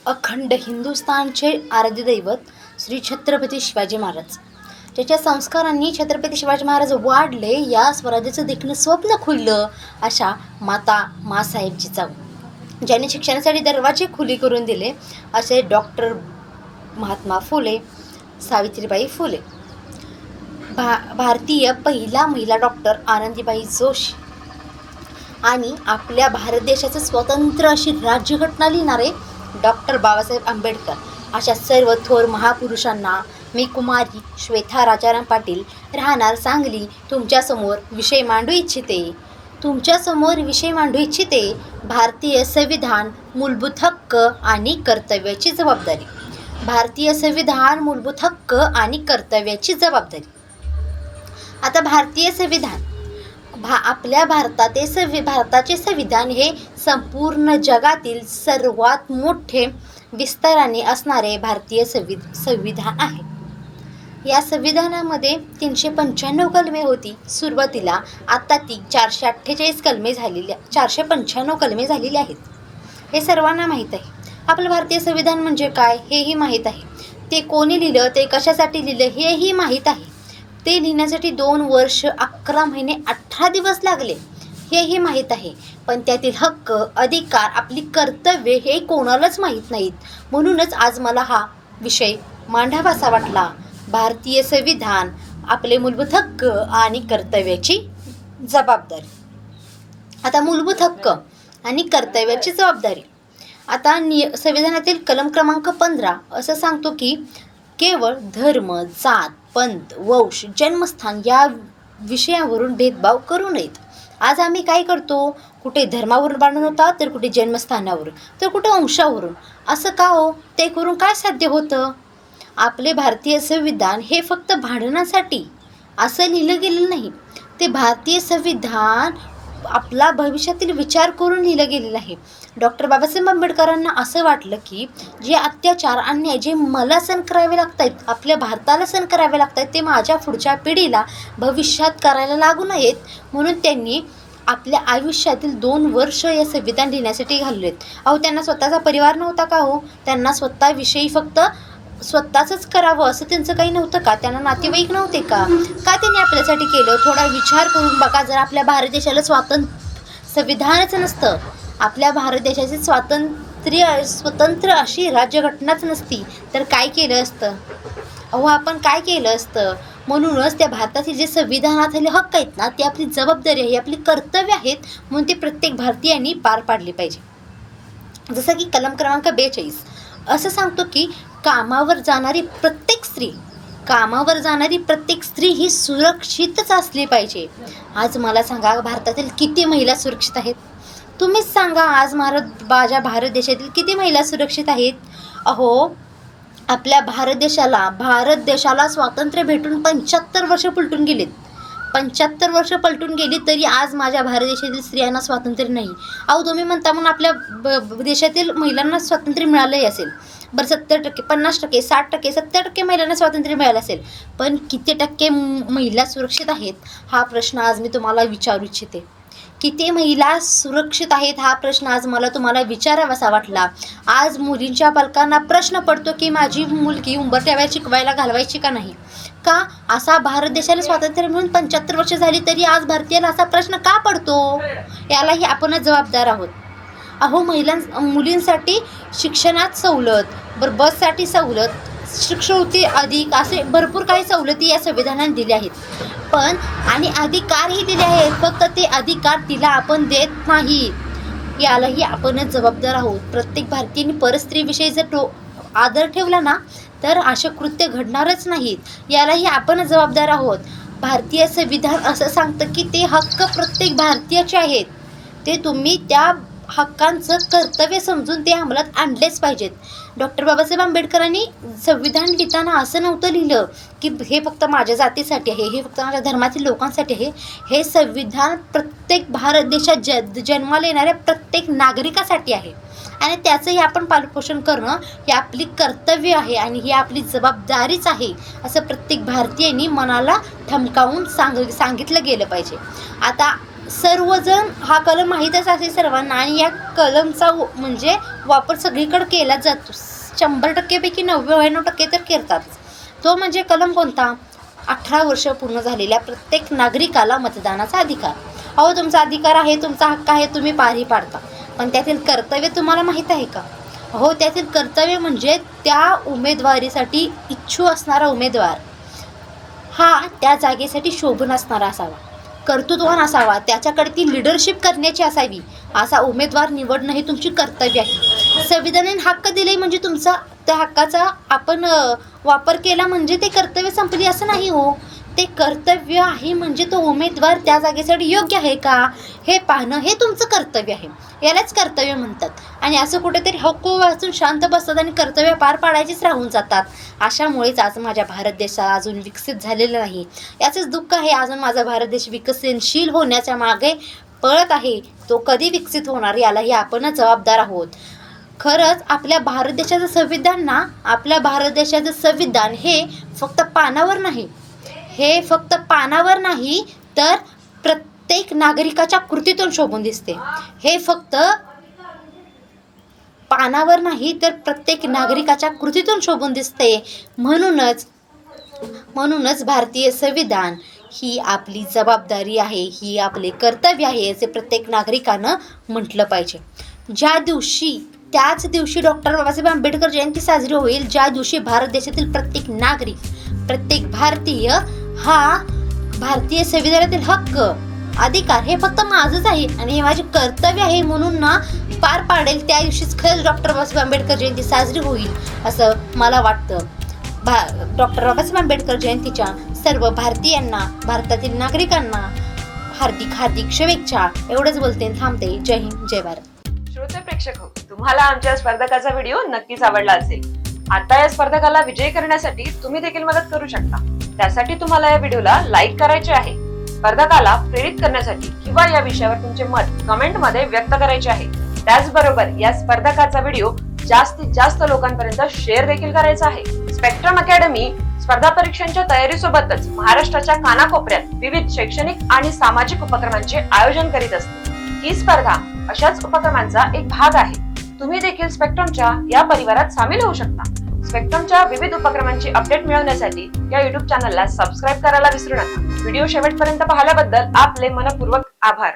अखंड हिंदुस्थानचे आराध्य दैवत श्री छत्रपती शिवाजी महाराज, ज्याच्या संस्कारांनी छत्रपती शिवाजी महाराज वाढले, या स्वराज्याचं देखणं स्वप्न खुललं, अशा मासाहेब जिजाऊ, ज्यांनी शिक्षणासाठी दरवाजे खुले करून दिले, असे डॉक्टर महात्मा फुले, सावित्रीबाई फुले, भारतीय पहिला महिला डॉक्टर आनंदीबाई जोशी आणि आपल्या भारत देशाचं स्वतंत्र अशी राज्यघटना लिहिणारे डॉक्टर बाबासाहेब आंबेडकर, अशा सर्व थोर महापुरुषांना मी कुमारी श्वेता राजाराम पाटील, राहणार सांगली, तुमच्यासमोर विषय मांडू इच्छिते भारतीय संविधान, मूलभूत हक्क आणि कर्तव्याची जबाबदारी. भारतीय संविधान, मूलभूत हक्क आणि कर्तव्याची जबाबदारी. आता भारतीय संविधान, आपल्या भारताचे संविधान हे संपूर्ण जगातील सर्वात मोठे विस्ताराने असणारे भारतीय संविधान आहे. या संविधानामध्ये 395 कलमे होती सुरुवातीला, आता ती 495 कलमे झालेली आहेत. हे सर्वांना माहीत आहे. आपलं भारतीय संविधान म्हणजे काय हेही माहीत आहे. ते कोणी लिहिलं, ते कशासाठी लिहिलं हेही माहीत आहे. ते लिहिण्यासाठी 2 वर्ष 11 महिने 18 दिवस लागले हेही माहीत आहे. पण त्यातील हक्क, अधिकार, आपली कर्तव्ये हे कोणालाच माहीत नाहीत. म्हणूनच आज मला हा विषय मांडावासा वाटला. भारतीय संविधान, आपले मूलभूत हक्क आणि कर्तव्याची जबाबदारी. आता मूलभूत हक्क आणि कर्तव्याची जबाबदारी. आता संविधानातील कलम क्रमांक 15 असं सांगतो की केवळ धर्म, जात, पंथ, वंश, जन्मस्थान या विषयावरून भेदभाव करू नयेत. आज आम्ही काय करतो, कुठे धर्मावरून भांडण होतात, तर कुठे जन्मस्थानावरून, तर कुठे वंशावरून. असं का हो? ते करून काय साध्य होतं? आपले भारतीय संविधान हे फक्त भांडणासाठी असं लिहिलं गेलेलं नाही. ते भारतीय संविधान आपला भविष्यातील विचार करून लिहिलं गेलेलं आहे. डॉक्टर बाबासाहेब आंबेडकरांना असं वाटलं की जे अत्याचार, अन्याय जे मला सहन करावे लागत आहेत, आपल्या भारताला सहन करावे लागत आहेत, ते माझ्या पुढच्या पिढीला भविष्यात करायला लागू नयेत. म्हणून त्यांनी आपल्या आयुष्यातील 2 वर्ष या संविधान लिहिण्यासाठी घालवलेत. अहो, त्यांना स्वतःचा परिवार नव्हता का हो? त्यांना स्वतःविषयी फक्त स्वतःच करावं असं त्यांचं काही नव्हतं का? त्यांना नातेवाईक नव्हते का त्यांनी आपल्यासाठी केलं? थोडा विचार करून बघा. जर आपल्या भारत देशाला संविधानच नसतं, आपल्या भारत देशाची स्वतंत्र अशी राज्यघटनाच नसती, तर काय केलं असतं? अहो, आपण काय केलं असतं? म्हणूनच त्या भारतातील जे संविधानातले हक्क आहेत ना, ते आपली जबाबदारी आहे, आपली कर्तव्य आहेत, म्हणून ते प्रत्येक भारतीयांनी पार पाडले पाहिजे. जसं की कलम क्रमांक 42 असं सांगतो की कामावर जाणारी प्रत्येक स्त्री ही सुरक्षितच असली पाहिजे. आज मला सांगा, भारतातील किती महिला सुरक्षित आहेत? तुम्हीच सांगा. आज माझ्या भारत देशातील किती महिला सुरक्षित आहेत? अहो, आपल्या भारत देशाला स्वातंत्र्य भेटून 75 वर्ष पलटून गेलीत. 75 वर्ष पलटून गेली तरी आज माझ्या भारत देशातील स्त्रियांना स्वातंत्र्य नाही. अहो, तुम्ही म्हणता म्हणून आपल्या देशातील महिलांना स्वातंत्र्य मिळालंही असेल. बरं, 70%, 50%, 60%, 70% महिलांना स्वातंत्र्य मिळालं असेल, पण किती टक्के महिला सुरक्षित आहेत हा प्रश्न आज मी तुम्हाला विचारू इच्छिते. किती महिला सुरक्षित आहेत हा प्रश्न आज मला तुम्हाला विचारावासा वाटला. आज मुलींच्या पालकांना प्रश्न पडतो की माझी मुलगी उंबरठ्या वयात शिकवायला घालवायची का नाही? का असा भारत देशाला स्वातंत्र्य मिळून 75 वर्ष झाली तरी आज भारतीयाला असा प्रश्न का पडतो? यालाही आपणच जबाबदार आहोत. अहो, मुलींसाठी शिक्षणात सवलत, बससाठी सवलत, शिष्यवृत्ती अधिक, असे भरपूर काही सवलती या संविधानाने दिल्या आहेत. पण आणि अधिकारही दिले आहेत, फक्त ते अधिकार तिला आपण देत नाही. यालाही आपणच जबाबदार आहोत. प्रत्येक भारतीयांनी परस्त्रीविषयी जर आदर ठेवला ना, तर असे कृत्य घडणारच नाहीत. यालाही आपणच जबाबदार आहोत. भारतीय संविधान असं सांगतं की ते हक्क प्रत्येक भारतीयाचे आहेत. ते तुम्ही त्या हक्कांचं कर्तव्य समजून ते अंमलात आणलेच पाहिजेत. डॉक्टर बाबासाहेब आंबेडकरांनी संविधान लिहिताना असं नव्हतं लिहिलं की हे फक्त माझ्या जातीसाठी आहे, हे फक्त माझ्या धर्मातील लोकांसाठी आहे. हे संविधान प्रत्येक भारत देशात जन्माला येणाऱ्या प्रत्येक नागरिकासाठी आहे आणि त्याचंही आपण पालनपोषण करणं हे आपली कर्तव्य आहे आणि ही आपली जबाबदारीच आहे, असं प्रत्येक भारतीयांनी मनाला ठमकावून सांगितलं गेलं पाहिजे. आता सर्वजण हा कलम माहीतच असेल सर्वांना आणि या कलमचा म्हणजे वापर सगळीकडे केला जातो. 100% पैकी 99% तर करतात. तो म्हणजे कलम कोणता? 18 वर्ष पूर्ण झालेल्या प्रत्येक नागरिकाला मतदानाचा अधिकार. अहो, तुमचा अधिकार आहे, तुमचा हक्क आहे, तुम्ही पारही पाडता, पण त्यातील कर्तव्य तुम्हाला माहीत आहे का? हो, त्यातील कर्तव्य म्हणजे त्या उमेदवारीसाठी इच्छुक असणारा उमेदवार हा त्या जागेसाठी शोभून असणारा असावा, कर्तृत्ववान असावा, त्याच्याकडे ती लिडरशिप करण्याची असावी. असा उमेदवार निवडणं हे तुमची कर्तव्य आहे. संविधानाने हक्क दिले म्हणजे तुमचा त्या हक्काचा आपण वापर केला म्हणजे ते कर्तव्य संपली असं नाही हो. ते कर्तव्य आहे म्हणजे तो उमेदवार त्या जागेसाठी योग्य आहे का हे पाहणं हे तुमचं कर्तव्य आहे. यालाच कर्तव्य म्हणतात. आणि असं कुठेतरी हक्क वाचून शांत बसतात आणि कर्तव्य पार पाडायचीच राहून जातात. अशामुळेच आज माझ्या भारत देश अजून विकसित झालेला नाही. याचंच दुःख आहे. अजून माझा भारत देश विकसनशील होण्याच्या मागे पळत आहे. तो कधी विकसित होणार यालाही आपणच जबाबदार आहोत. खरंच आपल्या भारत देशाचं संविधान हे फक्त पानावर नाही तर प्रत्येक नागरिकाच्या कृतीतून शोभून दिसते. हे फक्त पानावर नाही तर प्रत्येक नागरिकाच्या कृतीतून शोभून दिसते. म्हणूनच भारतीय संविधान ही आपली जबाबदारी आहे, ही आपले कर्तव्य आहे असे प्रत्येक नागरिकानं म्हटलं पाहिजे. त्याच दिवशी डॉक्टर बाबासाहेब आंबेडकर जयंती साजरी होईल, ज्या दिवशी भारत देशातील प्रत्येक नागरिक, प्रत्येक भारतीय हा भारतीय संविधानातील हक्क, अधिकार हे फक्त माझंच आहे आणि हे माझे कर्तव्य आहे म्हणून ना पार पाडेल. त्या दिवशीच खरंच डॉक्टर बाबासाहेब आंबेडकर जयंती साजरी होईल असं मला वाटतं. डॉक्टर बाबासाहेब आंबेडकर जयंतीच्या सर्व भारतीयांना, भारतातील नागरिकांना हार्दिक शुभेच्छा. एवढंच बोलते, थांबते. जय हिंद, जय भारत. श्रोते प्रेक्षक हो, तुम्हाला आमच्या स्पर्धकाचा व्हिडिओ नक्कीच आवडला असेल. आता या स्पर्धकाला विजयी करण्यासाठी तुम्ही देखील मदत करू शकता. त्यासाठी तुम्हाला या व्हिडिओला लाईक करायचे आहे, स्पर्धकाला प्रेरित करण्यासाठी किंवा या विषयावर तुमचे मत कमेंट मध्ये व्यक्त करायचे आहे. त्याचबरोबर या स्पर्धकाचा व्हिडिओ जास्तीत जास्त लोकांपर्यंत शेअर देखील करायचा आहे. स्पेक्ट्रम अकॅडमी स्पर्धा परीक्षांच्या तयारीसोबतच महाराष्ट्राच्या कानाकोपऱ्यात विविध शैक्षणिक आणि सामाजिक उपक्रमांचे आयोजन करीत असते. ही स्पर्धा अशाच उपक्रमांचा एक भाग आहे. तुम्ही देखील स्पेक्ट्रमच्या या परिवारात सामील होऊ शकता. स्पेक्ट्रमच्या विविध उपक्रमांची अपडेट मिळवण्यासाठी या युट्यूब चॅनलला सबस्क्राईब करायला विसरू नका. व्हिडिओ शेवटपर्यंत पाहिल्याबद्दल आपले मनपूर्वक आभार.